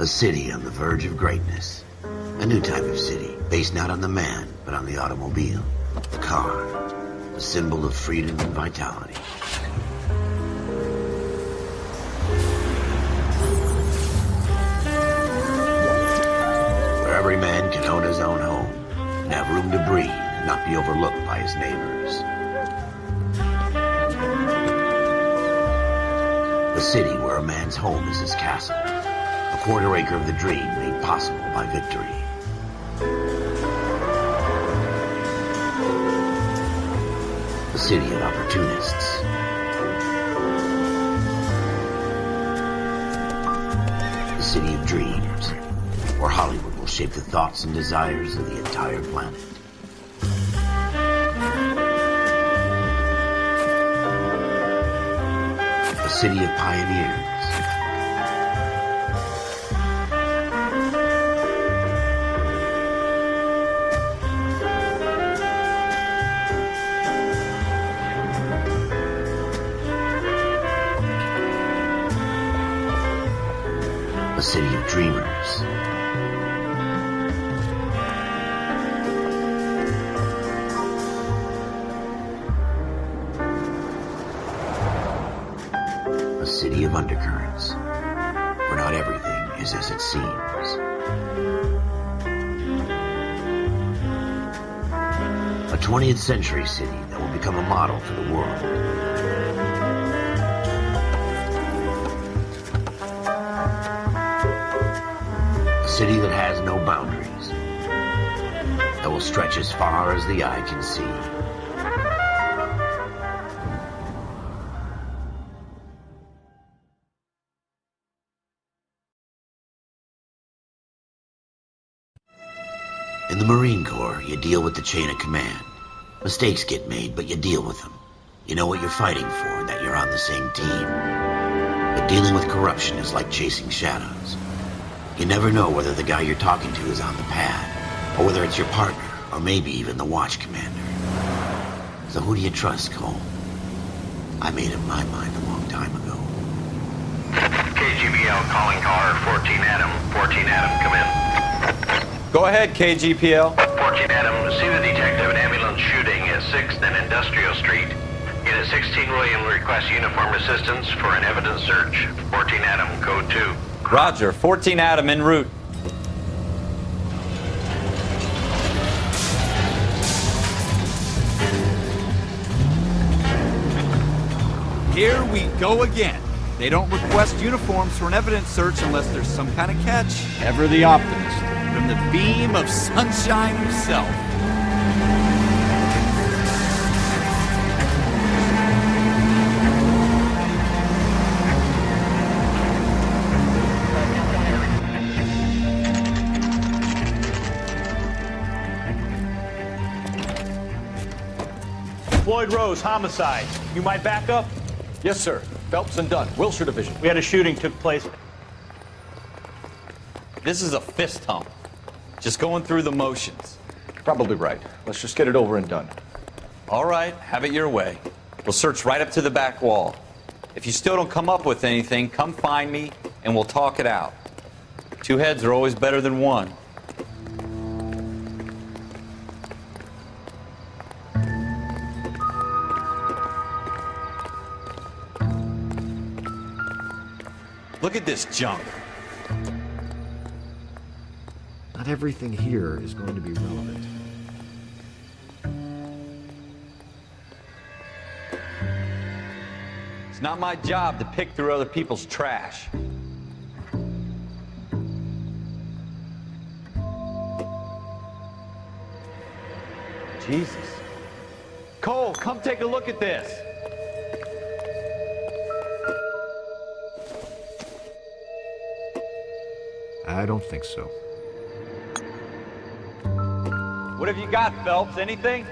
A city on the verge of greatness. A new type of city, based not on the man, but on the automobile. The car. A symbol of freedom and vitality. Where every man can own his own home, and have room to breathe, and not be overlooked by his neighbors. A city where a man's home is his castle. A quarter acre of the dream made possible by victory. A city of opportunists. A city of dreams, where Hollywood will shape the thoughts and desires of the entire planet. A city of pioneers. A city of dreamers. A city of undercurrents, where not everything is as it seems. A 20th century city that will become a model for the world. A city that has no boundaries, that will stretch as far as the eye can see. In the Marine Corps, you deal with the chain of command. Mistakes get made, but you deal with them. You know what you're fighting for, that you're on the same team. But dealing with corruption is like chasing shadows. You never know whether the guy you're talking to is on the pad, or whether it's your partner, or maybe even the watch commander. So who do you trust, Cole? I made up my mind a long time ago. KGBL calling car 14 Adam. 14 Adam, come in. Go ahead, KGPL. 14 Adam, see the detective, an ambulance shooting at 6th and Industrial Street. Unit 16 William requests uniform assistance for an evidence search. 14 Adam, code 2. Roger, 14 Adam en route. Here we go again. They don't request uniforms for an evidence search unless there's some kind of catch. Ever the optimist. From the beam of sunshine himself. Floyd Rose, homicide. You might back up? Yes, sir. Phelps and Dunn, Wilshire Division. We had a shooting took place. This is a fist hump. Just going through the motions. Probably right. Let's just get it over and done. All right, have it your way. We'll search right up to the back wall. If you still don't come up with anything, come find me and we'll talk it out. Two heads are always better than one. Look at this junk. Not everything here is going to be relevant. It's not my job to pick through other people's trash. Jesus. Cole, come take a look at this. I don't think so. What have you got, Phelps? Anything?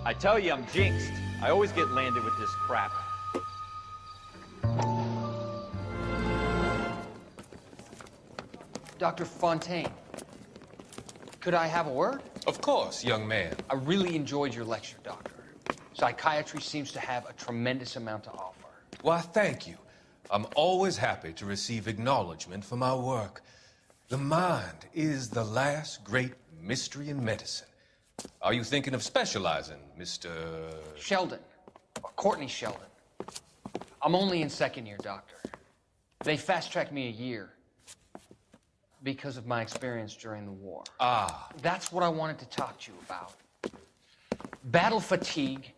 I tell you, I'm jinxed. I always get landed with this crap. Dr. Fontaine, could I have a word? Of course, young man. I really enjoyed your lecture, Doctor. Psychiatry seems to have a tremendous amount to offer. Why, thank you. I'm always happy to receive acknowledgement for my work. The mind is the last great mystery in medicine. Are you thinking of specializing, Mr. Sheldon, or Courtney Sheldon. I'm only in second year, Doctor. They fast-tracked me a year because of my experience during the war. Ah. That's what I wanted to talk to you about. Battle fatigue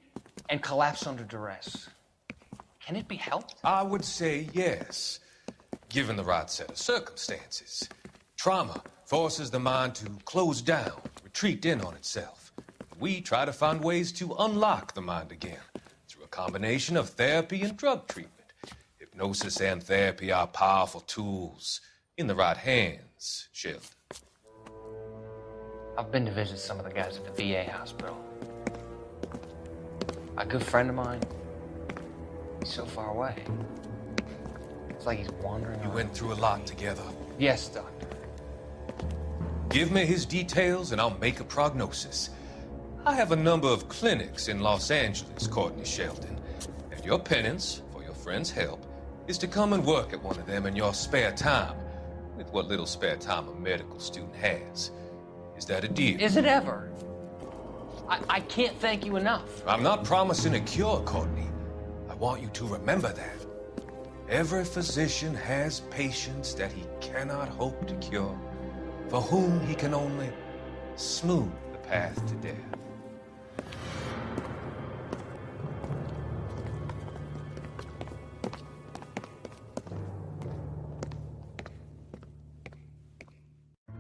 and collapse under duress. Can it be helped? I would say yes, given the right set of circumstances. Trauma forces the mind to close down, retreat in on itself. We try to find ways to unlock the mind again through a combination of therapy and drug treatment. Hypnosis and therapy are powerful tools in the right hands, Sheldon. I've been to visit some of the guys at the VA hospital. A good friend of mine, he's so far away. It's like he's wandering You around. went through a lot together. Yes, Doctor. Give me his details and I'll make a prognosis. I have a number of clinics in Los Angeles, Courtney Sheldon, and your penance for your friend's help is to come and work at one of them in your spare time, with what little spare time a medical student has. Is that a deal? Is it ever? I can't thank you enough. I'm not promising a cure, Courtney. I want you to remember that. Every physician has patients that he cannot hope to cure, for whom he can only smooth the path to death.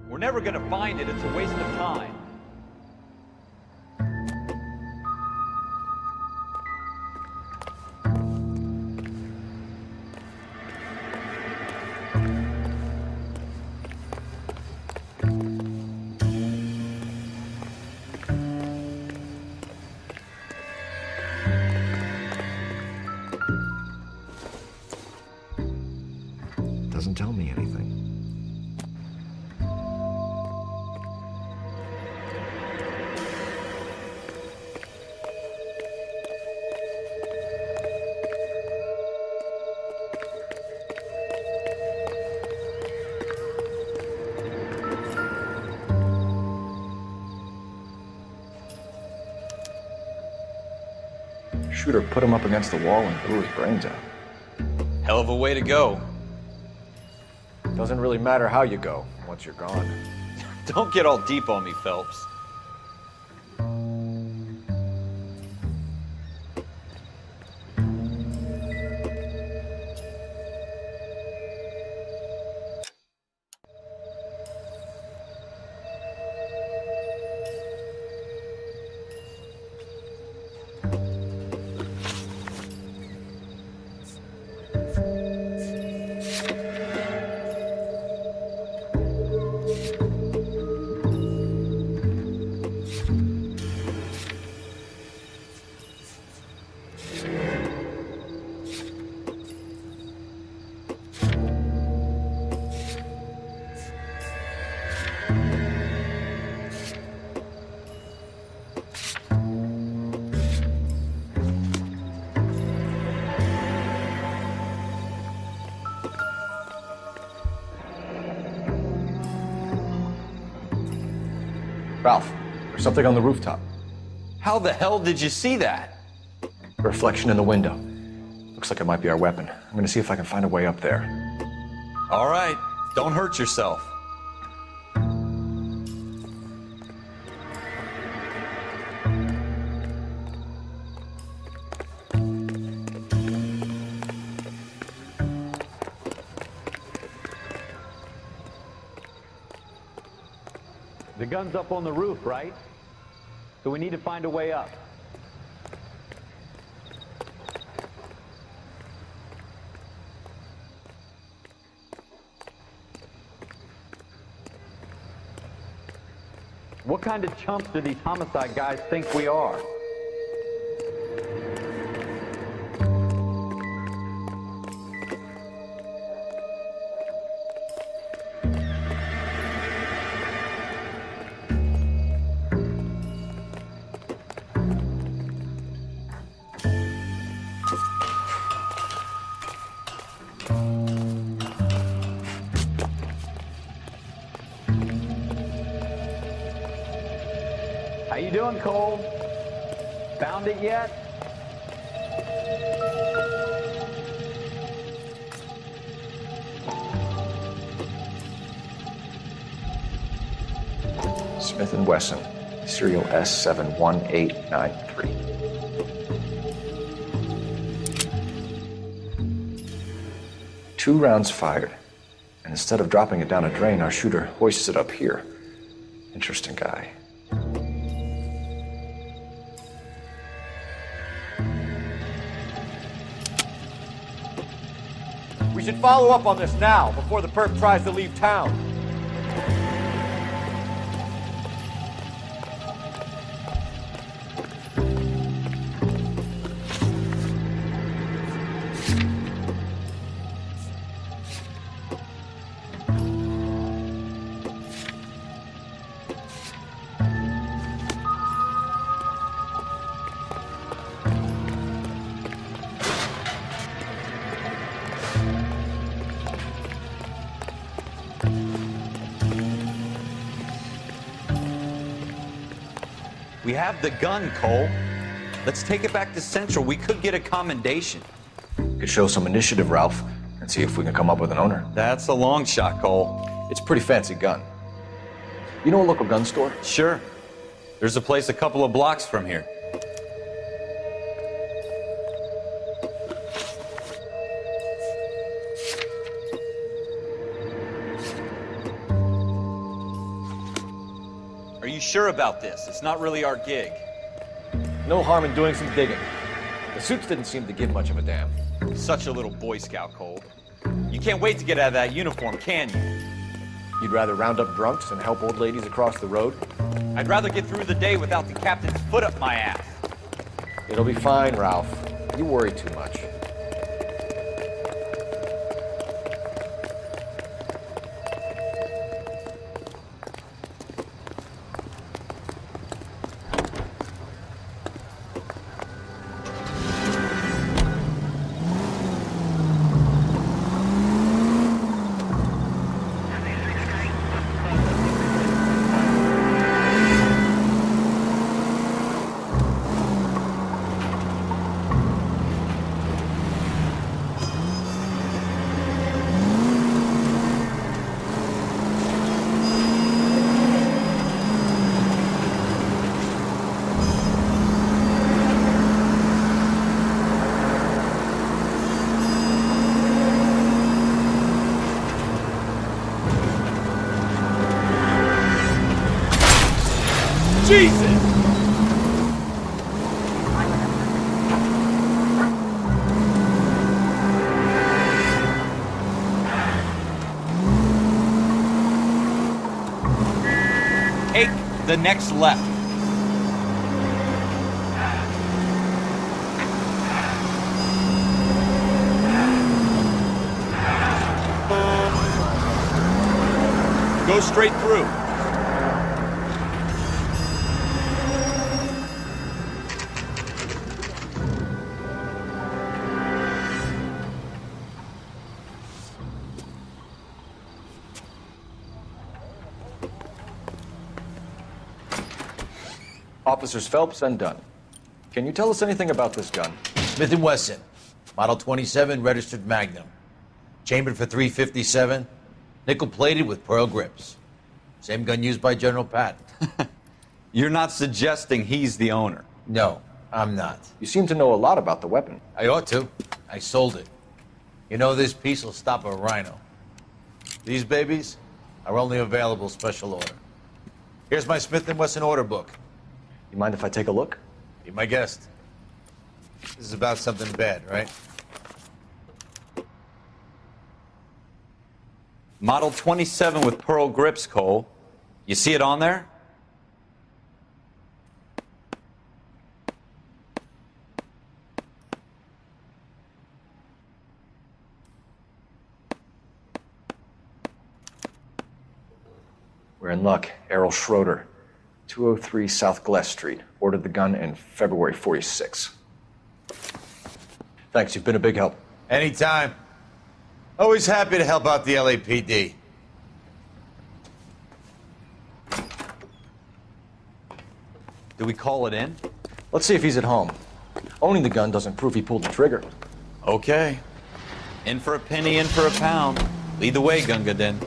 We're never gonna find it. It's a waste of time. Doesn't tell me anything. Shooter put him up against the wall and blew his brains out. Hell of a way to go. Doesn't really matter how you go once you're gone. Don't get all deep on me, Phelps. Ralph, there's something on the rooftop. How the hell did you see that? A reflection in the window. Looks like it might be our weapon. I'm gonna see if I can find a way up there. All right, don't hurt yourself. The gun's up on the roof, right? So we need to find a way up. What kind of chumps do these homicide guys think we are? How you doing, Cole? Found it yet? Smith & Wesson, serial S71893. Two rounds fired, and instead of dropping it down a drain, our shooter hoists it up here. Interesting guy. We should follow up on this now, before the perp tries to leave town. We have the gun, Cole. Let's take it back to Central. We could get a commendation. Could show some initiative, Ralph, and see if we can come up with an owner. That's a long shot, Cole. It's a pretty fancy gun. You know a local gun store? Sure. There's a place a couple of blocks from here. Are you sure about this? It's not really our gig. No harm in doing some digging. The suits didn't seem to give much of a damn. Such a little Boy Scout, Cole. You can't wait to get out of that uniform, can you? You'd rather round up drunks than help old ladies across the road? I'd rather get through the day without the captain's foot up my ass. It'll be fine, Ralph. You worry too much. Jesus! Take the next left. Go straight through. Officers Phelps and Dunn. Can you tell us anything about this gun? Smith & Wesson, Model 27, registered Magnum. Chambered for .357, nickel-plated with pearl grips. Same gun used by General Patton. You're not suggesting he's the owner? No, I'm not. You seem to know a lot about the weapon. I ought to. I sold it. You know, this piece will stop a rhino. These babies are only available special order. Here's my Smith & Wesson order book. You mind if I take a look? Be my guest. This is about something bad, right? Model 27 with pearl grips, Cole. You see it on there? We're in luck. Errol Schroeder, 203 South Glass Street. Ordered the gun in February '46. Thanks, you've been a big help. Anytime. Always happy to help out the LAPD. Do we call it in? Let's see if he's at home. Owning the gun doesn't prove he pulled the trigger. Okay. In for a penny, in for a pound. Lead the way, Gunga Din.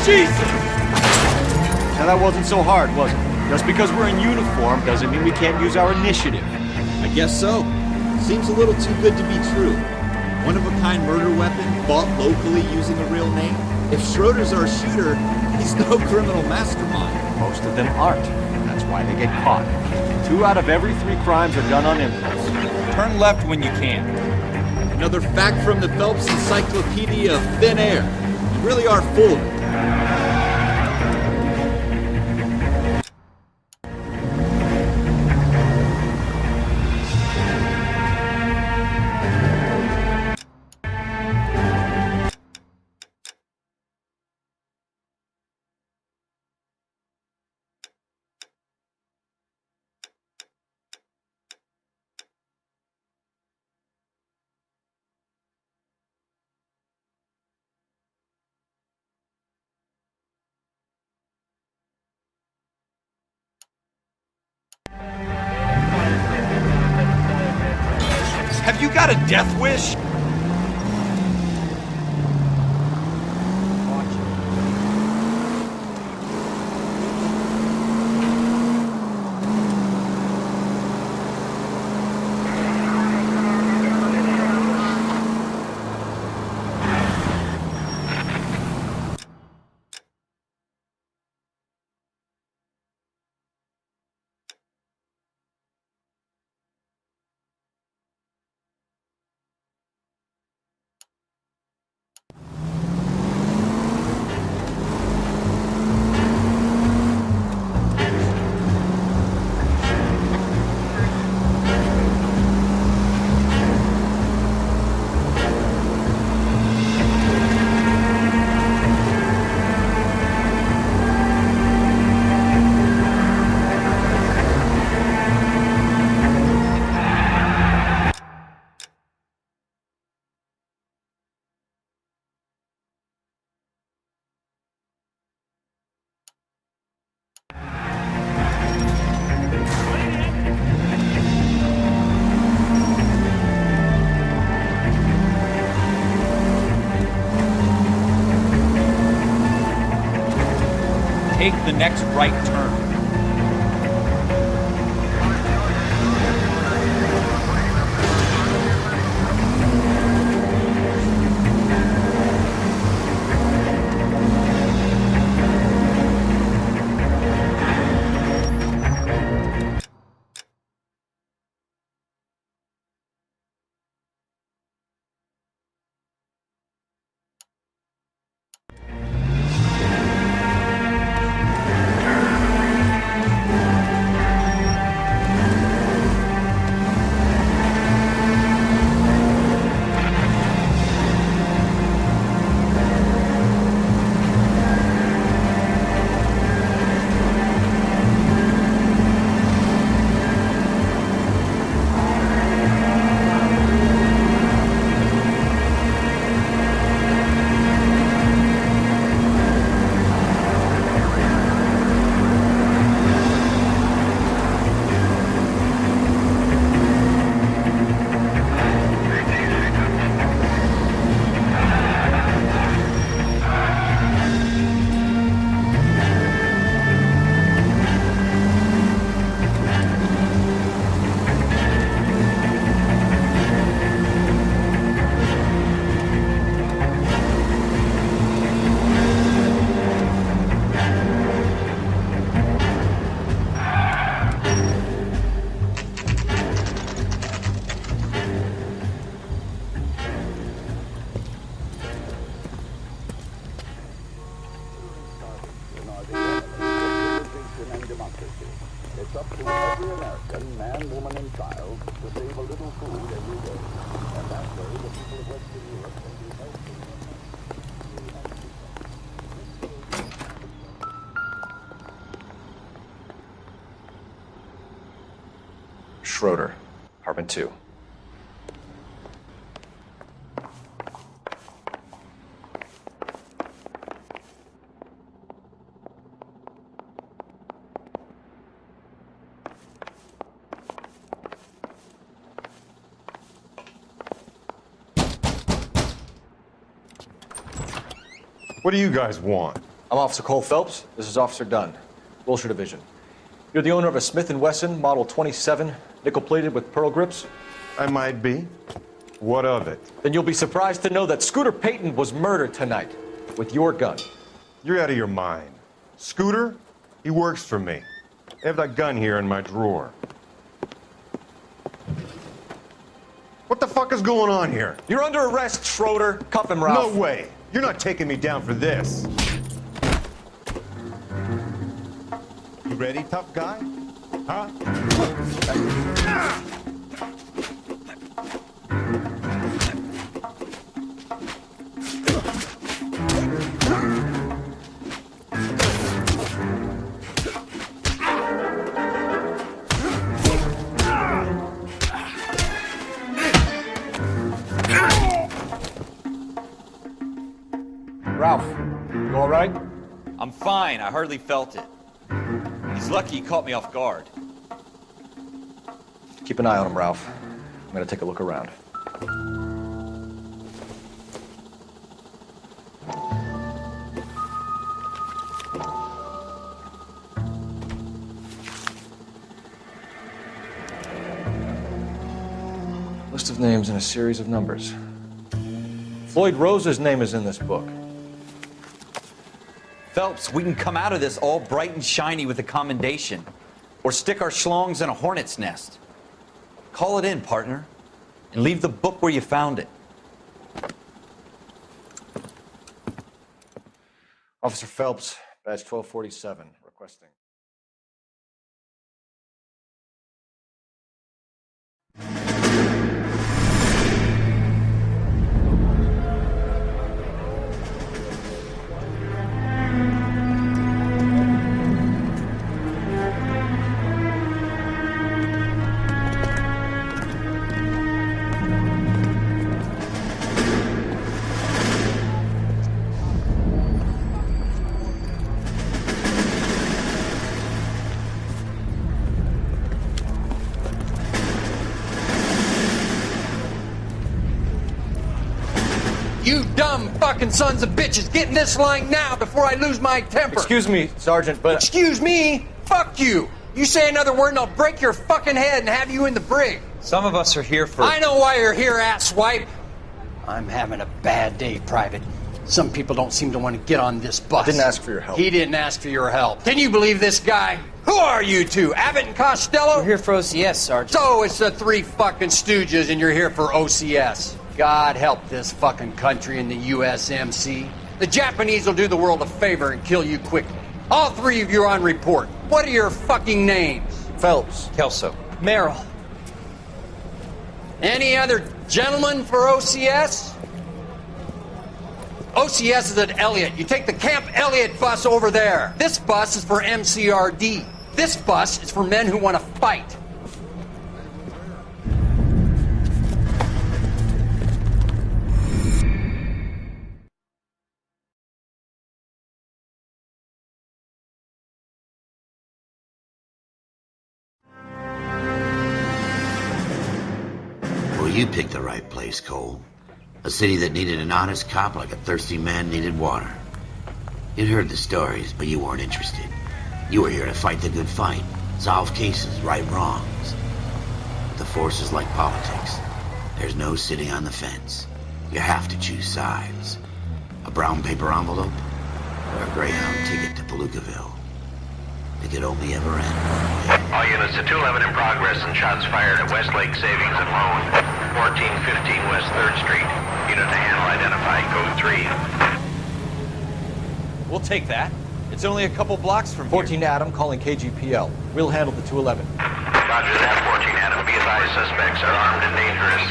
Jesus! Now that wasn't so hard, was it? Just because we're in uniform doesn't mean we can't use our initiative. I guess so. Seems a little too good to be true. One-of-a-kind murder weapon bought locally using a real name? If Schroeder's our shooter, he's no criminal mastermind. Most of them aren't. That's why they get caught. 2 out of every 3 crimes are done on impulse. Turn left when you can. Another fact from the Phelps Encyclopedia of Thin Air. You really are full of it. Have you got a death wish? Take the next right turn. Schroeder, apartment 2. What do you guys want? I'm Officer Cole Phelps. This is Officer Dunn, Wilshire Division. You're the owner of a Smith & Wesson Model 27, nickel-plated with pearl grips? I might be. What of it? Then you'll be surprised to know that Scooter Payton was murdered tonight with your gun. You're out of your mind. Scooter? He works for me. I have that gun here in my drawer. What the fuck is going on here? You're under arrest, Schroeder. Cuff him, Ralph. No way. You're not taking me down for this. You ready, tough guy? Huh? Ralph, you all right? I'm fine. I hardly felt it. He's lucky he caught me off guard. Keep an eye on him, Ralph. I'm gonna take a look around. List of names and a series of numbers. Floyd Rose's name is in this book. Phelps, we can come out of this all bright and shiny with a commendation. Or stick our schlongs in a hornet's nest. Call it in, partner. And leave the book where you found it. Officer Phelps, badge 1247, requesting. You dumb fucking sons of bitches, get in this line now before I lose my temper. Excuse me, Sergeant, but... Excuse me? Fuck you. You say another word and I'll break your fucking head and have you in the brig. Some of us are here for... I know why you're here, asswipe. I'm having a bad day, Private. Some people don't seem to want to get on this bus. I didn't ask for your help. He didn't ask for your help. Can you believe this guy? Who are you two? Abbott and Costello? We're here for OCS, Sergeant. So it's the three fucking stooges and you're here for OCS. God help this fucking country and the USMC. The Japanese will do the world a favor and kill you quickly. All three of you are on report. What are your fucking names? Phelps. Kelso. Merrill. Any other gentlemen for OCS? OCS is at Elliott. You take the Camp Elliott bus over there. This bus is for MCRD. This bus is for men who want to fight. Well, you picked the right place, Cole. A city that needed an honest cop like a thirsty man needed water. You'd heard the stories, but you weren't interested. You were here to fight the good fight, solve cases, right wrongs. But the force is like politics. There's no sitting on the fence. You have to choose sides. A brown paper envelope or a Greyhound ticket to Palookaville. It could only ever end one way. All units to 211 in progress and shots fired at Westlake Savings and Loan, 1415 West 3rd Street. Unit to handle identified, code 3. We'll take that. It's only a couple blocks from 14 here. Adam calling KGPL. We'll handle the 211. Roger that, 14 Adam. Be advised, suspects are armed and dangerous.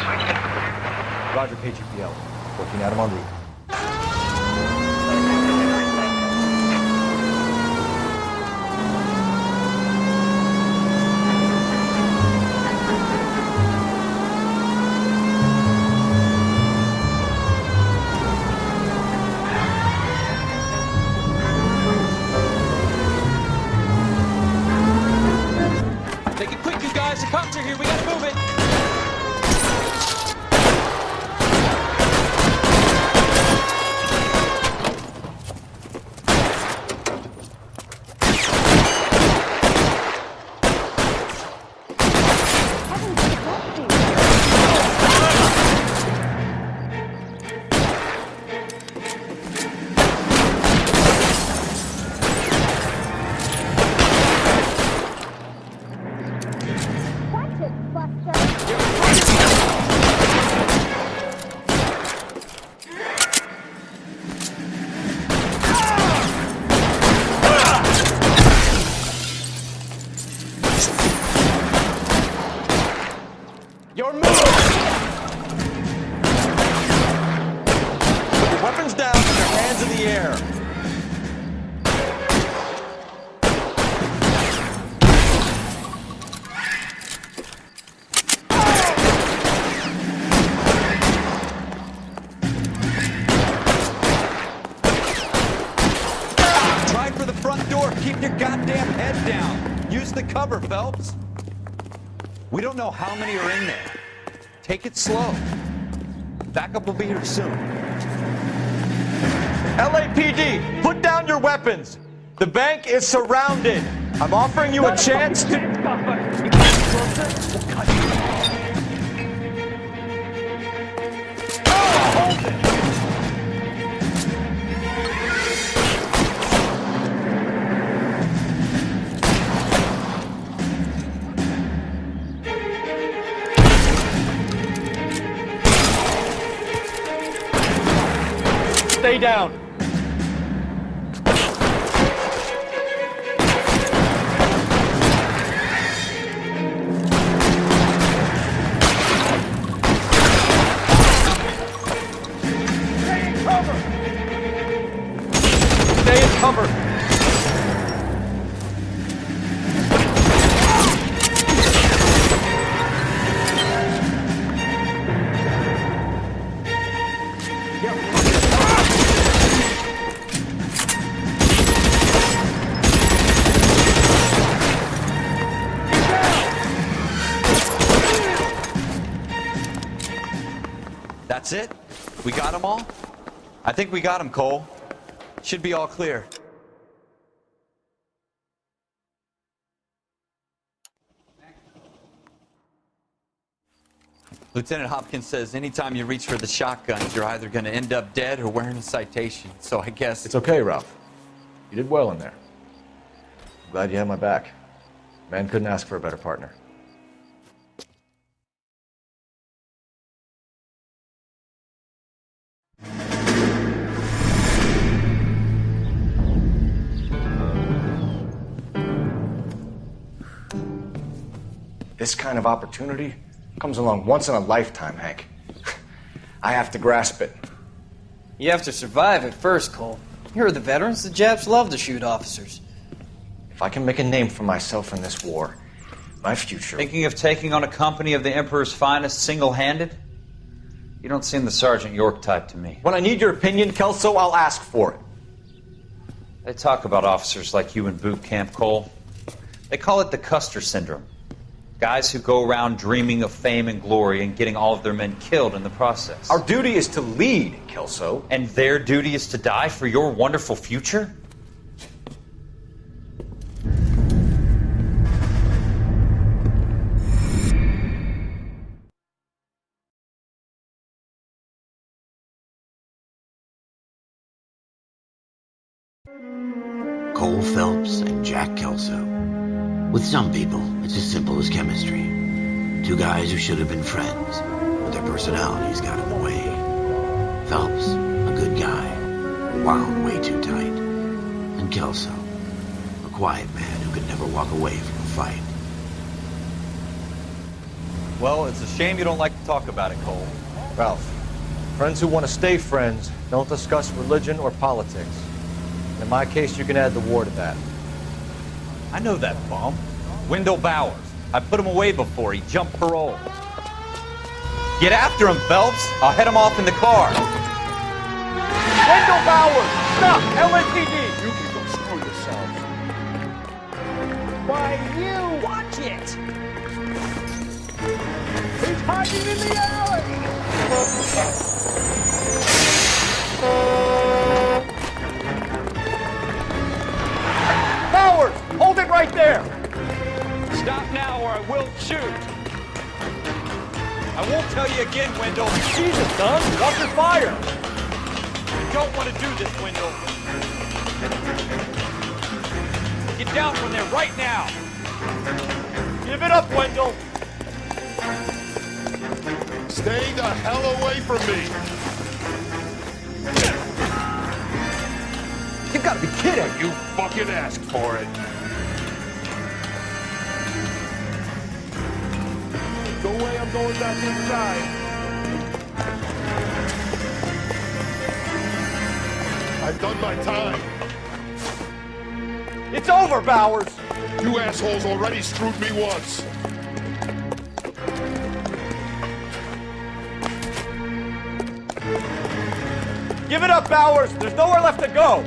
Roger, KGPL. 14 Adam en route. cover, Phelps. We don't know how many are in there. Take it slow. Backup will be here soon. LAPD, put down your weapons. The bank is surrounded. I'm offering you a chance to... Stay down. Stay in cover. That's it? We got them all? I think we got them, Cole. Should be all clear. Lieutenant Hopkins says anytime you reach for the shotguns, you're either going to end up dead or wearing a citation. So I guess... It's okay, Ralph. You did well in there. I'm glad you had my back. Man couldn't ask for a better partner. This kind of opportunity comes along once in a lifetime, Hank. I have to grasp it. You have to survive it first, Cole. You're the veterans. The Japs love to shoot officers. If I can make a name for myself in this war, my future... Thinking of taking on a company of the Emperor's finest single-handed? You don't seem the Sergeant York type to me. When I need your opinion, Kelso, I'll ask for it. They talk about officers like you in boot camp, Cole. They call it the Custer Syndrome. Guys who go around dreaming of fame and glory and getting all of their men killed in the process. Our duty is to lead, Kelso. And their duty is to die for your wonderful future? Cole Phelps and Jack Kelso. With some people, it's as simple as chemistry. Two guys who should have been friends, but their personalities got in the way. Phelps, a good guy, wound way too tight. And Kelso, a quiet man who could never walk away from a fight. Well, it's a shame you don't like to talk about it, Cole. Ralph, friends who want to stay friends don't discuss religion or politics. In my case, you can add the war to that. I know that bum. Wendell Bowers. I put him away before he jumped parole. Get after him, Phelps. I'll head him off in the car. Wendell Bowers! Stop! LAPD! You can go screw yourselves. Why, you! Watch it! He's hiding in the alley! Bowers! Hold it right there! Stop now or I will shoot. I won't tell you again, Wendell. Jesus, son! Watch your fire! You don't want to do this, Wendell. Get down from there right now. Give it up, Wendell! Stay the hell away from me! You gotta be kidding! You fucking asked for it. Go away, I'm going back inside. I've done my time. It's over, Bowers! You assholes already screwed me once. Give it up, Bowers! There's nowhere left to go!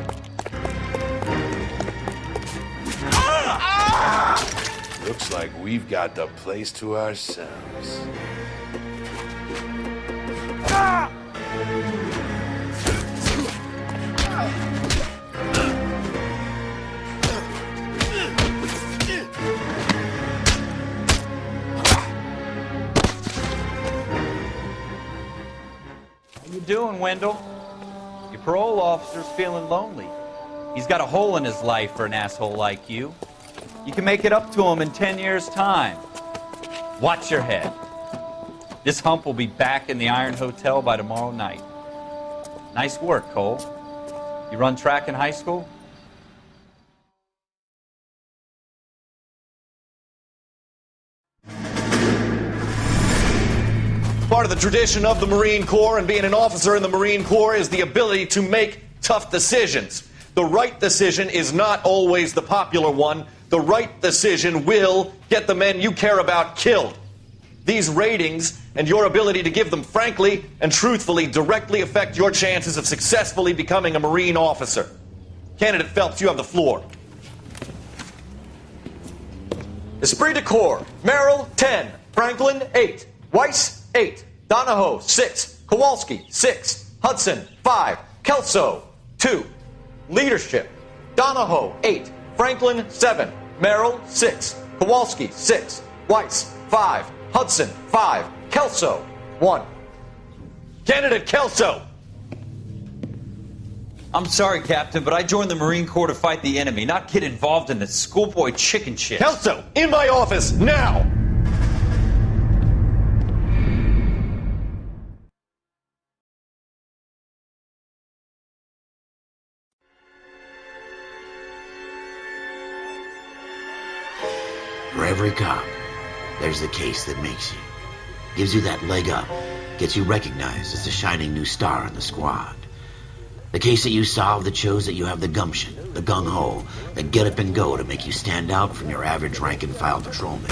Looks like we've got the place to ourselves. Ah! How you doing, Wendell? Your parole officer's feeling lonely. He's got a hole in his life for an asshole like you. You can make it up to him in 10 years' time. Watch your head. This hump will be back in the Iron Hotel by tomorrow night. Nice work, Cole. You run track in high school? Part of the tradition of the Marine Corps and being an officer in the Marine Corps is the ability to make tough decisions. The right decision is not always the popular one. The right decision will get the men you care about killed. These ratings and your ability to give them frankly and truthfully directly affect your chances of successfully becoming a Marine officer. Candidate Phelps, you have the floor. Esprit de Corps, Merrill, 10. Franklin, 8. Weiss, 8. Donahoe, 6. Kowalski, 6. Hudson, 5. Kelso, 2. Leadership, Donahoe, 8. Franklin, 7. Merrill, 6. Kowalski, 6. Weiss, 5. Hudson, 5. Kelso, 1. Candidate Kelso! I'm sorry, Captain, but I joined the Marine Corps to fight the enemy, not get involved in this schoolboy chicken shit. Kelso, in my office, now! For every cop, there's the case that makes you. Gives you that leg up. Gets you recognized as the shining new star in the squad. The case that you solve that shows that you have the gumption, the gung-ho, the get up and go to make you stand out from your average rank-and-file patrolman.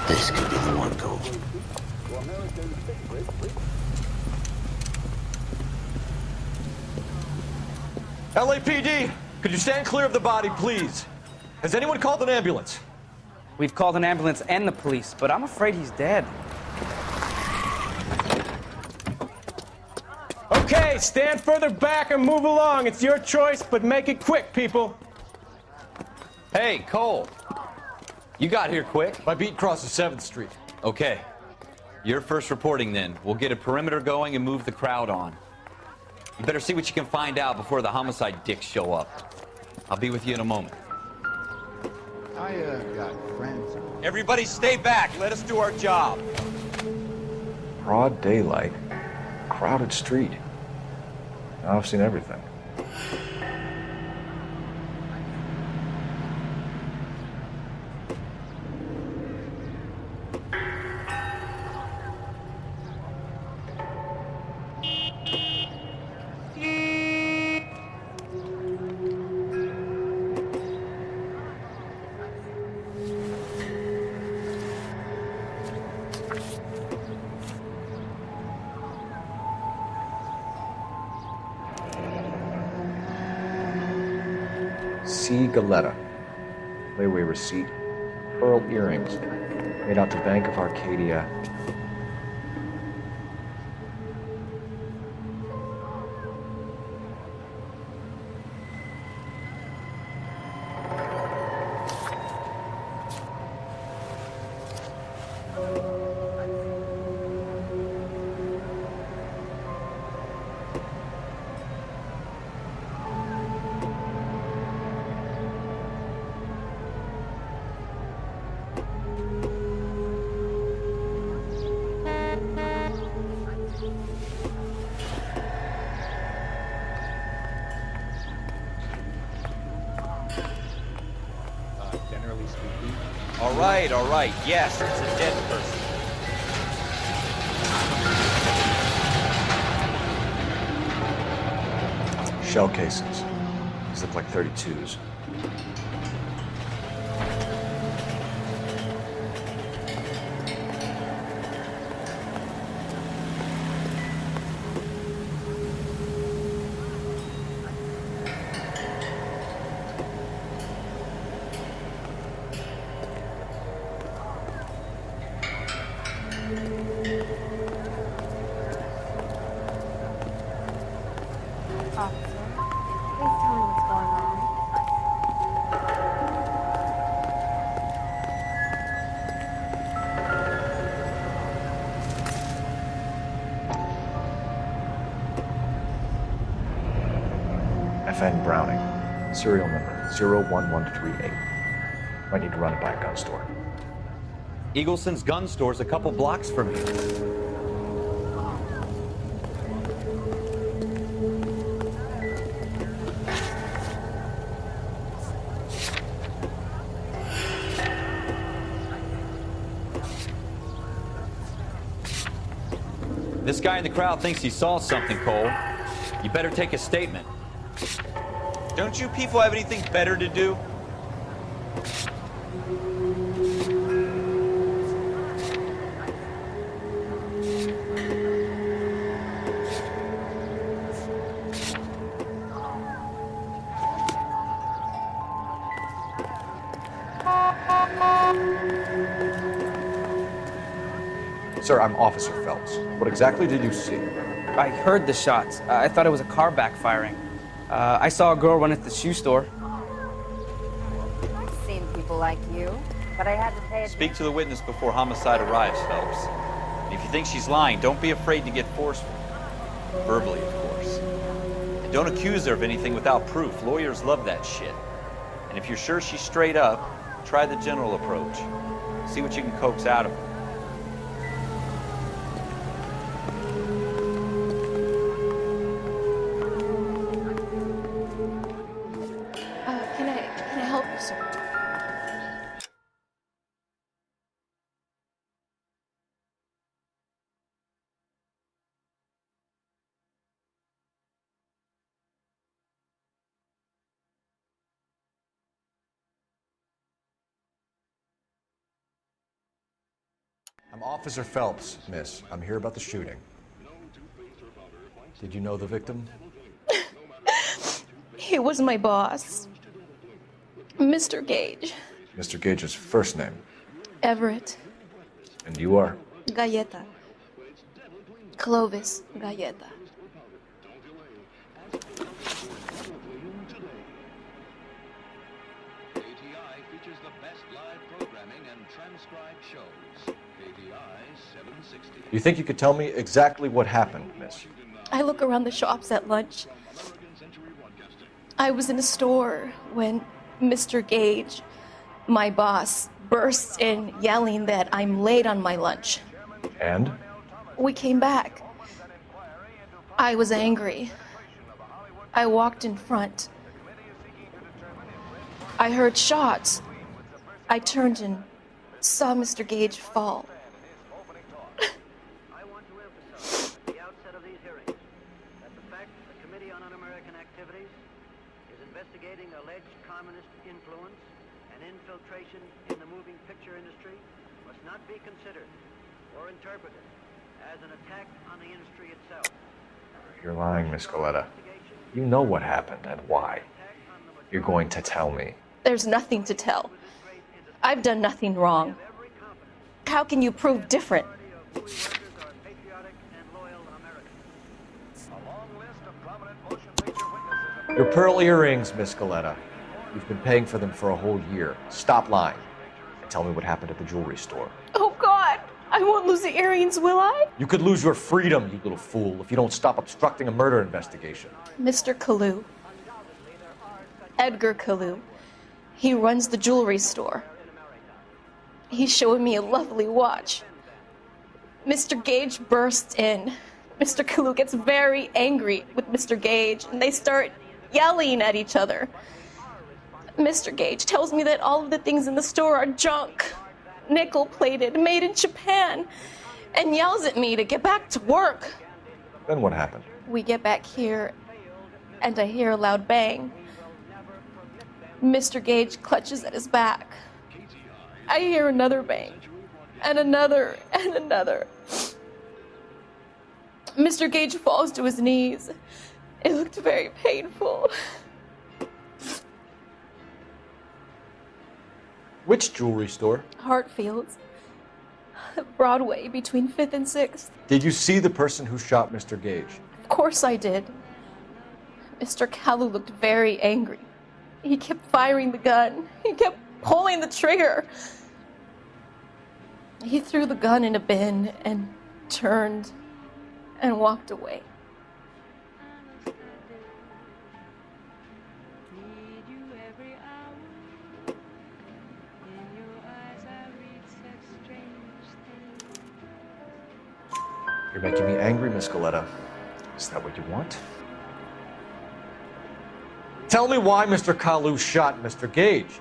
This could be the one, Cole. LAPD, could you stand clear of the body, please? Has anyone called an ambulance? We've called an ambulance and the police, but I'm afraid he's dead. Okay, stand further back and move along. It's your choice, but make it quick, people. Hey, Cole. You got here quick. My beat crosses 7th Street. Okay. You're first reporting then. We'll get a perimeter going and move the crowd on. You better see what you can find out before the homicide dicks show up. I'll be with you in a moment. I got friends. Everybody stay back. Let us do our job. Broad daylight. Crowded street. Now I've seen everything. C. Galetta. Layaway receipt. Pearl earrings. Made out to Bank of Arcadia. All right. Yes, it's a dead person. Shell casings. These look like 32s. Officer, please tell me what's going on. FN Browning, serial number 01138. Might need to run it by a gun store. Eagleson's gun store's a couple blocks from here. This guy in the crowd thinks he saw something, Cole. You better take a statement. Don't you people have anything better to do? Sir, I'm Officer Phelps. What exactly did you see? I heard the shots. I thought it was a car backfiring. I saw a girl run into the shoe store. I've seen people like you, but I had to pay Speak to the witness before homicide arrives, Phelps. And if you think she's lying, don't be afraid to get forceful. Verbally, of course. And don't accuse her of anything without proof. Lawyers love that shit. And if you're sure she's straight up, try the general approach. See what you can coax out of her. Can I help you, sir? I'm Officer Phelps, miss. I'm here about the shooting. Did you know the victim? He was my boss, Mr. Gage. Mr. Gage's first name. Everett. And you are? Galleta. Clovis Galleta. You think you could tell me exactly what happened, miss? I look around the shops at lunch. I was in a store when Mr. Gage, my boss, bursts in yelling that I'm late on my lunch. And? We came back. I was angry. I walked in front. I heard shots. I turned and saw Mr. Gage fall. Investigating alleged communist influence and infiltration in the moving picture industry must not be considered or interpreted as an attack on the industry itself. You're lying, Miss Galleta. You know what happened and why. You're going to tell me. There's nothing to tell. I've done nothing wrong. How can you prove different? Your pearl earrings, Miss Galleta. You've been paying for them for a whole year. Stop lying. And tell me what happened at the jewelry store. Oh, God! I won't lose the earrings, will I? You could lose your freedom, you little fool, if you don't stop obstructing a murder investigation. Mr. Kalu. Edgar Kalu. He runs the jewelry store. He's showing me a lovely watch. Mr. Gage bursts in. Mr. Kalu gets very angry with Mr. Gage, and they start yelling at each other. Mr. Gage tells me that all of the things in the store are junk, nickel-plated, made in Japan, and yells at me to get back to work. Then what happened? We get back here, and I hear a loud bang. Mr. Gage clutches at his back. I hear another bang, and another, and another. Mr. Gage falls to his knees. It looked very painful. Which jewelry store? Hartfield's. Broadway, between 5th and 6th. Did you see the person who shot Mr. Gage? Of course I did. Mr. Kalu looked very angry. He kept firing the gun. He kept pulling the trigger. He threw the gun in a bin and turned and walked away. You're making me angry, Miss Goleta. Is that what you want? Tell me why Mr. Kalu shot Mr. Gage.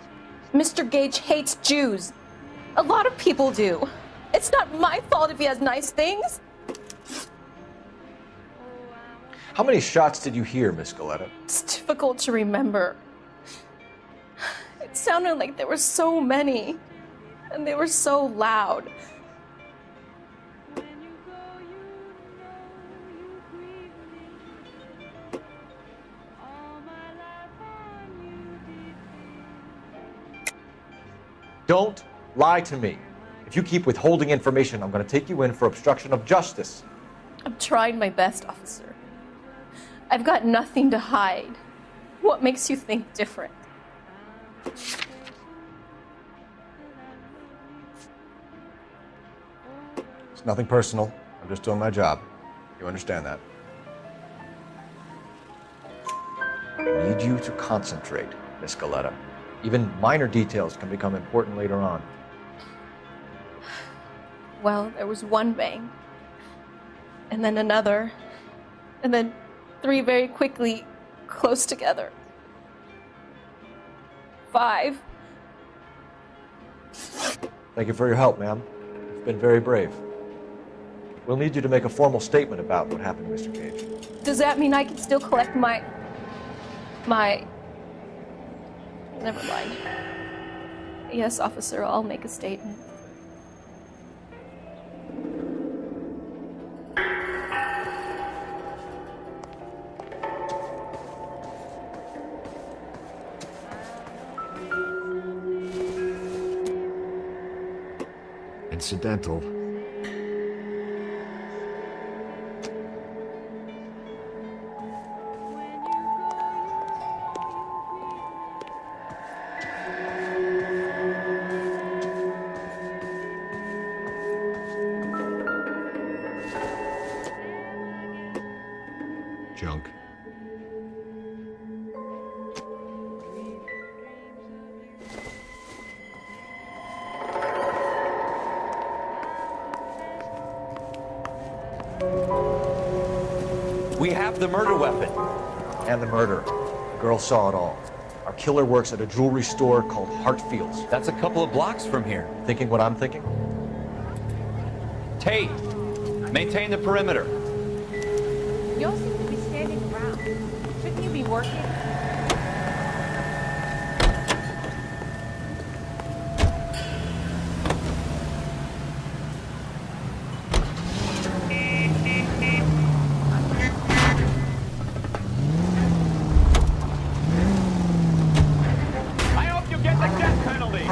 Mr. Gage hates Jews. A lot of people do. It's not my fault if he has nice things. How many shots did you hear, Miss Goleta? It's difficult to remember. It sounded like there were so many, and they were so loud. Don't lie to me. If you keep withholding information, I'm going to take you in for obstruction of justice. I'm trying my best, officer. I've got nothing to hide. What makes you think different? It's nothing personal. I'm just doing my job. You understand that? I need you to concentrate, Miss Goleta. Even minor details can become important later on. Well, there was one bang, and then another, and then 3 very quickly, close together. 5. Thank you for your help, ma'am. You've been very brave. We'll need you to make a formal statement about what happened to Mr. Gage. Does that mean I can still collect my... Never mind. Yes, officer, I'll make a statement. Incidental. Junk. We have the murder weapon. And the murder. The girl saw it all. Our killer works at a jewelry store called Hartfield's. That's a couple of blocks from here. Thinking what I'm thinking? Tate, maintain the perimeter. You all seem to be standing around. Shouldn't you be working? I hope you get the death penalty.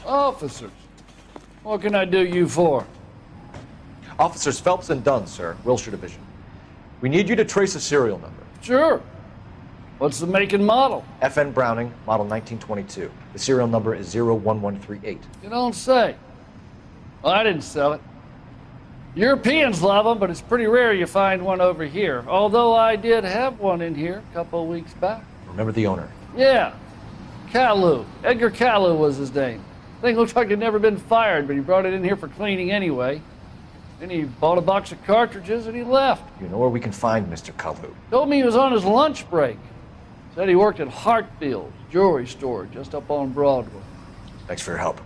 Officers, what can I do you for? Officers Phelps and Dunn, sir, Wilshire Division. We need you to trace a serial number. Sure. What's the make and model? FN Browning, model 1922. The serial number is 01138. You don't say. Well, I didn't sell it. Europeans love them, but it's pretty rare you find one over here. Although I did have one in here a couple of weeks back. Remember the owner? Yeah, Kalu. Edgar Kalu was his name. Thing looks like he'd never been fired, but he brought it in here for cleaning anyway. Then he bought a box of cartridges and he left. You know where we can find Mr. Kalu? Told me he was on his lunch break. Said he worked at Hartfield's jewelry store just up on Broadway. Thanks for your help.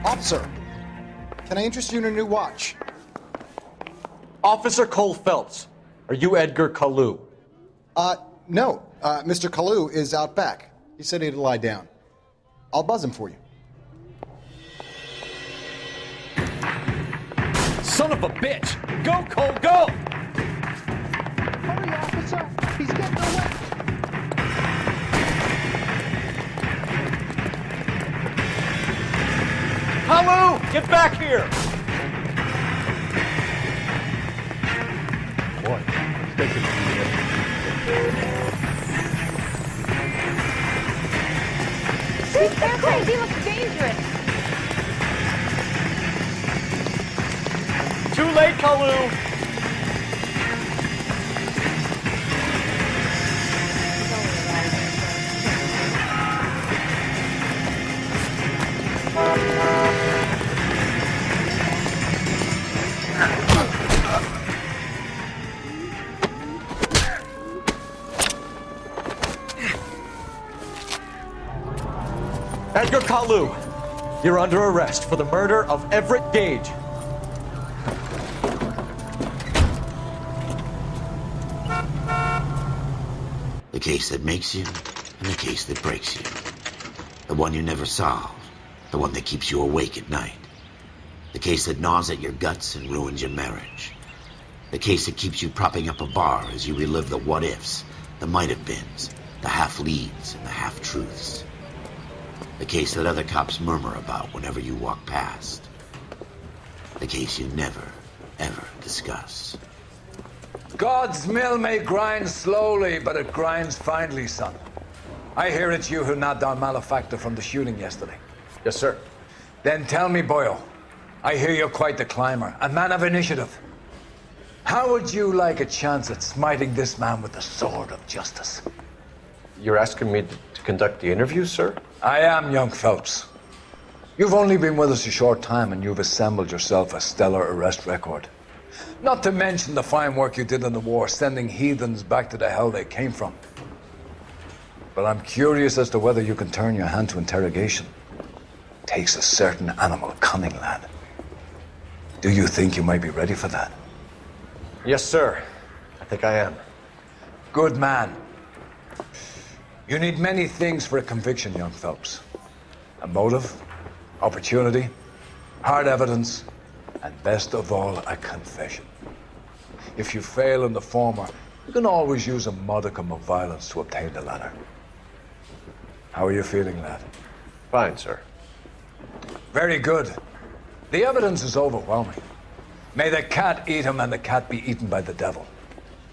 Officer, can I interest you in a new watch? Officer Cole Phelps, are you Edgar Kalu? No. Mr. Kalu is out back. He said he'd lie down. I'll buzz him for you. Son of a bitch! Go, Cole, go! Hurry, officer! He's getting away! Kalu, get back here! Boy, let's take it Be careful! He looks dangerous! Too late, Kalu! Edgar Kalu, you're under arrest for the murder of Everett Gage. The case that makes you, and the case that breaks you. The one you never solve. The one that keeps you awake at night. The case that gnaws at your guts and ruins your marriage. The case that keeps you propping up a bar as you relive the what-ifs, the might-have-beens, the half-leads, and the half-truths. The case that other cops murmur about whenever you walk past. The case you never, ever discuss. God's mill may grind slowly, but it grinds finely, son. I hear it's you who nabbed our malefactor from the shooting yesterday. Yes, sir. Then tell me, Boyle, I hear you're quite the climber, a man of initiative. How would you like a chance at smiting this man with the sword of justice? You're asking me to conduct the interview, sir? I am, young Phelps. You've only been with us a short time and you've assembled yourself a stellar arrest record. Not to mention the fine work you did in the war, sending heathens back to the hell they came from. But I'm curious as to whether you can turn your hand to interrogation. Takes a certain animal cunning, lad. Do you think you might be ready for that? Yes, sir. I think I am. Good man. You need many things for a conviction, young Phelps. A motive, opportunity, hard evidence, and best of all, a confession. If you fail in the former, you can always use a modicum of violence to obtain the latter. How are you feeling, lad? Fine, sir. Very good. The evidence is overwhelming. May the cat eat him and the cat be eaten by the devil.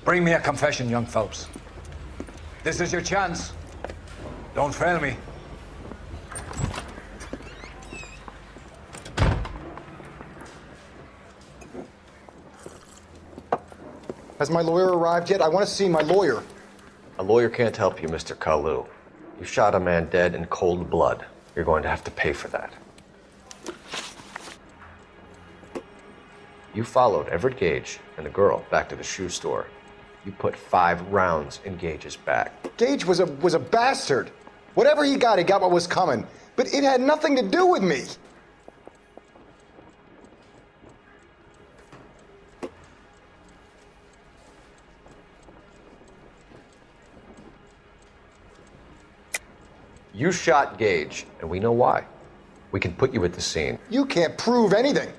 Bring me a confession, young Phelps. This is your chance. Don't fail me. Has my lawyer arrived yet? I want to see my lawyer. A lawyer can't help you, Mr. Kalu. You shot a man dead in cold blood. You're going to have to pay for that. You followed Everett Gage and the girl back to the shoe store. You put 5 rounds in Gage's back. Gage was a bastard. Whatever he got what was coming. But it had nothing to do with me. You shot Gage, and we know why. We can put you at the scene. You can't prove anything.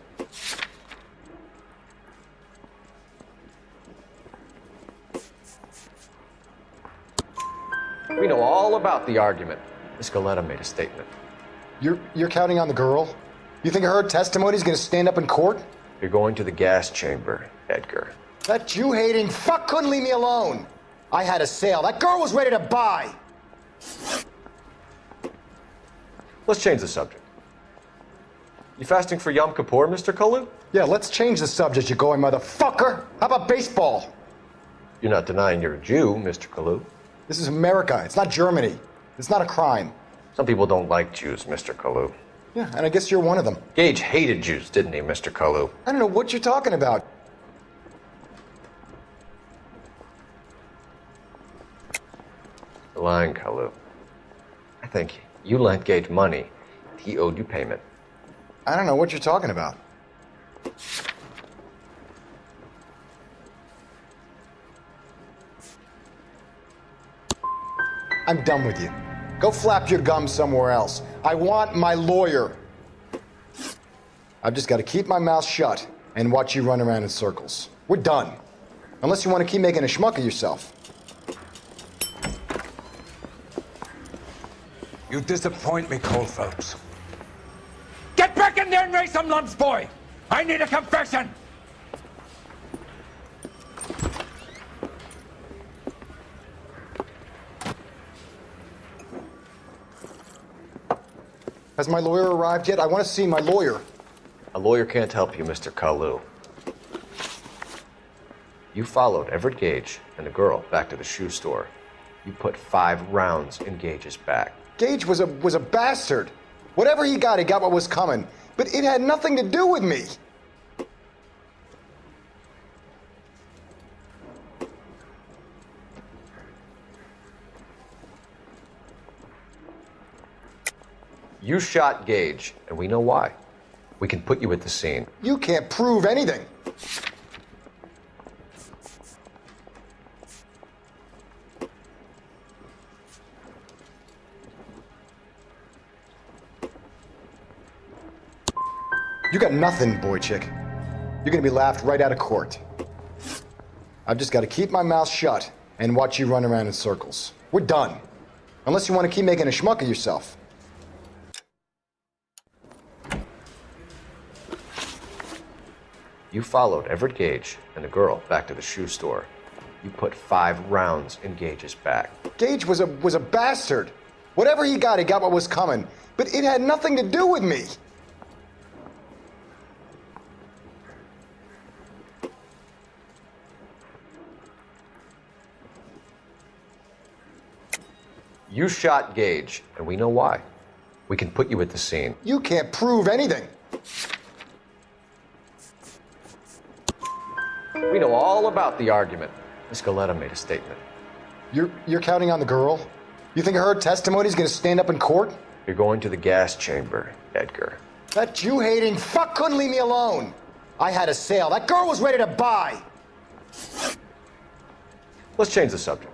We know all about the argument. Miss Galetta made a statement. You're counting on the girl? You think her testimony's gonna stand up in court? You're going to the gas chamber, Edgar. That Jew-hating fuck couldn't leave me alone. I had a sale. That girl was ready to buy. Let's change the subject. You fasting for Yom Kippur, Mr. Kalu? Yeah, let's change the subject, you going motherfucker. How about baseball? You're not denying you're a Jew, Mr. Kalu. This is America. It's not Germany. It's not a crime. Some people don't like Jews, Mr. Kalu. Yeah, and I guess you're one of them. Gage hated Jews, didn't he, Mr. Kalu? I don't know what you're talking about. You're lying, Kalu. I think you lent Gage money. He owed you payment. I don't know what you're talking about. I'm done with you. Go flap your gums somewhere else. I want my lawyer. I've just got to keep my mouth shut and watch you run around in circles. We're done. Unless you want to keep making a schmuck of yourself. You disappoint me, Cole Phelps. Get back in there and raise some lumps, boy! I need a confession! Has my lawyer arrived yet? I want to see my lawyer. A lawyer can't help you, Mr. Kalu. You followed Everett Gage and the girl back to the shoe store. You put 5 rounds in Gage's back. Gage was a bastard. Whatever he got what was coming. But it had nothing to do with me. You shot Gage, and we know why. We can put you at the scene. You can't prove anything. You got nothing, boy chick. You're gonna be laughed right out of court. I've just got to keep my mouth shut and watch you run around in circles. We're done. Unless you want to keep making a schmuck of yourself. You followed Everett Gage and the girl back to the shoe store. You put 5 rounds in Gage's back. Gage was a bastard. Whatever he got what was coming. But it had nothing to do with me. You shot Gage, and we know why. We can put you at the scene. You can't prove anything. We know all about the argument. Miss Galetta made a statement. You're counting on the girl? You think her testimony's gonna stand up in court? You're going to the gas chamber, Edgar. That Jew-hating fuck couldn't leave me alone. I had a sale. That girl was ready to buy. Let's change the subject.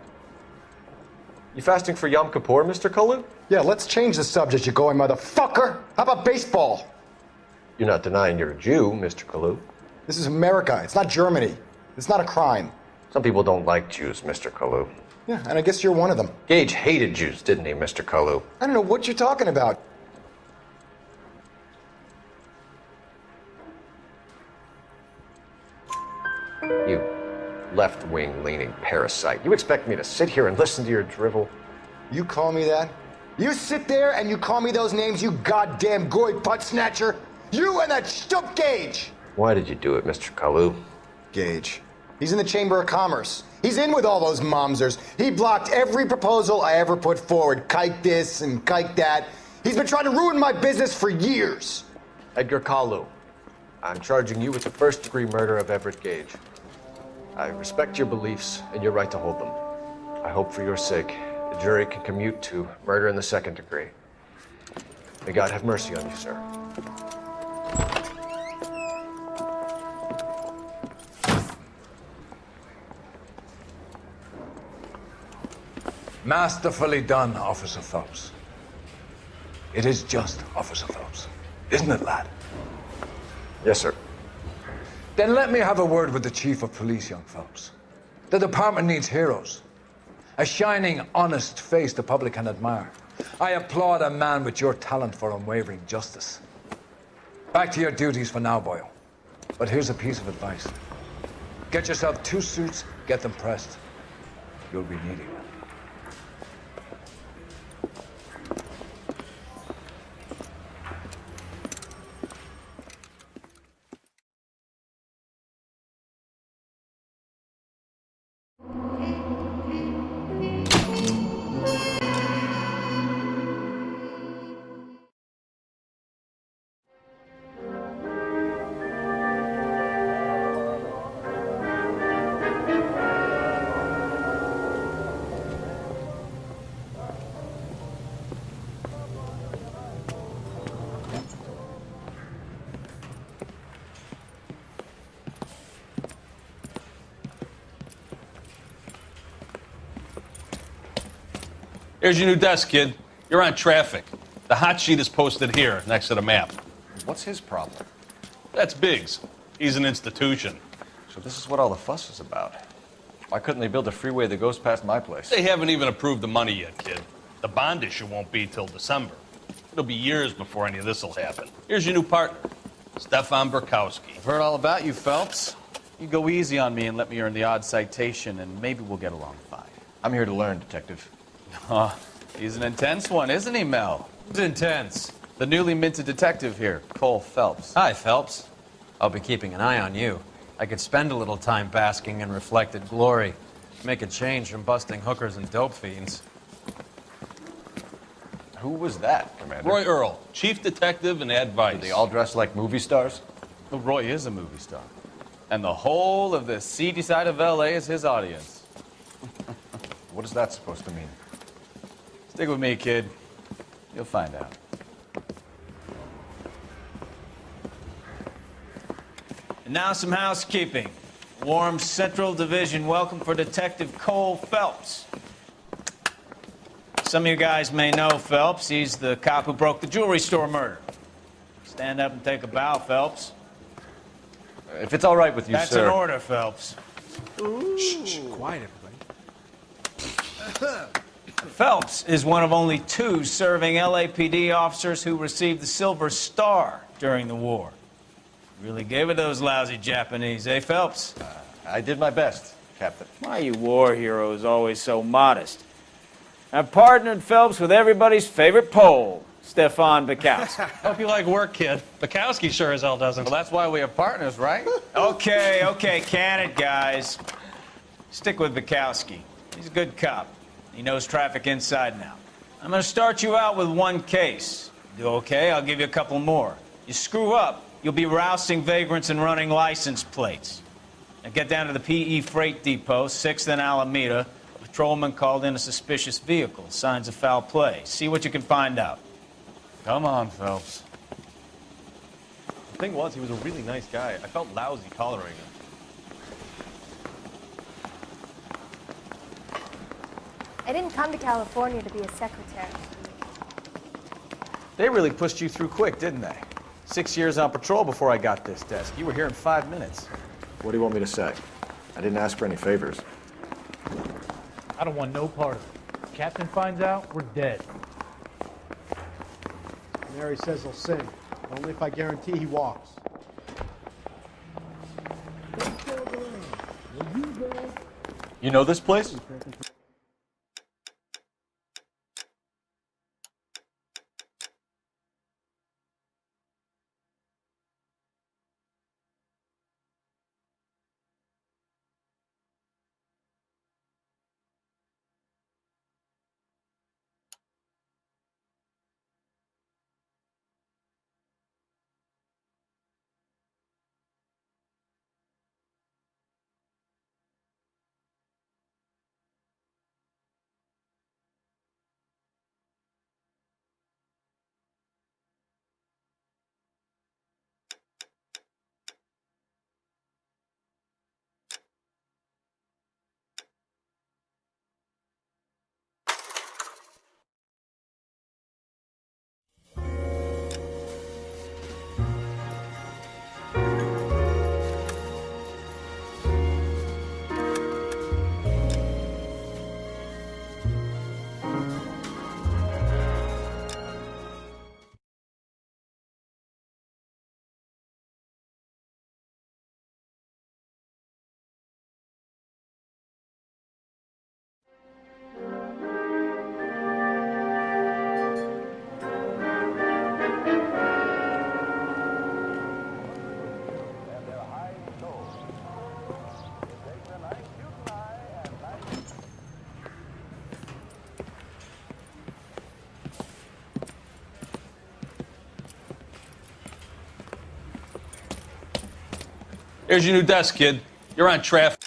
You fasting for Yom Kippur, Mr. Kalu? Yeah, let's change the subject, you going motherfucker. How about baseball? You're not denying you're a Jew, Mr. Kalu. This is America. It's not Germany. It's not a crime. Some people don't like Jews, Mr. Kalu. Yeah, and I guess you're one of them. Gage hated Jews, didn't he, Mr. Kalu? I don't know what you're talking about. You left-wing leaning parasite. You expect me to sit here and listen to your drivel? You call me that? You sit there and you call me those names, you goddamn goy butt snatcher? You and that stup Gage! Why did you do it, Mr. Kalu? Gage. He's in the Chamber of Commerce. He's in with all those momsers. He blocked every proposal I ever put forward. Kike this and kike that. He's been trying to ruin my business for years. Edgar Kalu, I'm charging you with the first-degree murder of Everett Gage. I respect your beliefs and your right to hold them. I hope for your sake the jury can commute to murder in the second degree. May God have mercy on you, sir. Masterfully done, Officer Phelps. It is just, Officer Phelps. Isn't it, lad? Yes, sir. Then let me have a word with the Chief of Police, young Phelps. The department needs heroes. A shining, honest face the public can admire. I applaud a man with your talent for unwavering justice. Back to your duties for now, Boyle. But here's a piece of advice. Get yourself 2 suits, get them pressed. You'll be needing them. Here's your new desk, kid. You're on traffic. The hot sheet is posted here, next to the map. What's his problem? That's Biggs. He's an institution. So this is what all the fuss is about. Why couldn't they build a freeway that goes past my place? They haven't even approved the money yet, kid. The bond issue won't be till December. It'll be years before any of this will happen. Here's your new partner, Stefan Burkowski. I've heard all about you, Phelps. You go easy on me and let me earn the odd citation, and maybe we'll get along fine. I'm here to learn, Detective. Oh, he's an intense one, isn't he, Mel? Who's intense? The newly minted detective here, Cole Phelps. Hi, Phelps. I'll be keeping an eye on you. I could spend a little time basking in reflected glory. Make a change from busting hookers and dope fiends. Who was that, Commander? Roy Earl, chief detective and advice. Are they all dressed like movie stars? Well, Roy is a movie star. And the whole of the seedy side of L.A. is his audience. What is that supposed to mean? Stick with me, kid. You'll find out. And now some housekeeping. Warm Central Division welcome for Detective Cole Phelps. Some of you guys may know Phelps. He's the cop who broke the jewelry store murder. Stand up and take a bow, Phelps. If it's all right with you, That's sir. an order, Phelps. Shh, quiet, everybody. Phelps is one of only 2 serving LAPD officers who received the Silver Star during the war. Really gave it those lousy Japanese, eh, Phelps? I did my best, Captain. Why are you war heroes always so modest? I've partnered Phelps with everybody's favorite Pole, Stefan Burkowski. Hope you like work, kid. Bukowski sure as hell doesn't. Well, that's why we have partners, right? Okay, can it, guys. Stick with Bukowski. He's a good cop. He knows traffic inside and out. I'm going to start you out with 1 case. Do okay, I'll give you a couple more. You screw up, you'll be rousting vagrants and running license plates. Now get down to the PE Freight Depot, 6th and Alameda. A patrolman called in a suspicious vehicle. Signs of foul play. See what you can find out. Come on, Phelps. The thing was, he was a really nice guy. I felt lousy tolerating him. I didn't come to California to be a secretary. They really pushed you through quick, didn't they? 6 years on patrol before I got this desk. You were here in 5 minutes. What do you want me to say? I didn't ask for any favors. I don't want no part of it. If Captain finds out, we're dead. Mary says he'll sing. Only if I guarantee he walks. You know this place? Here's your new desk, kid. You're on traffic.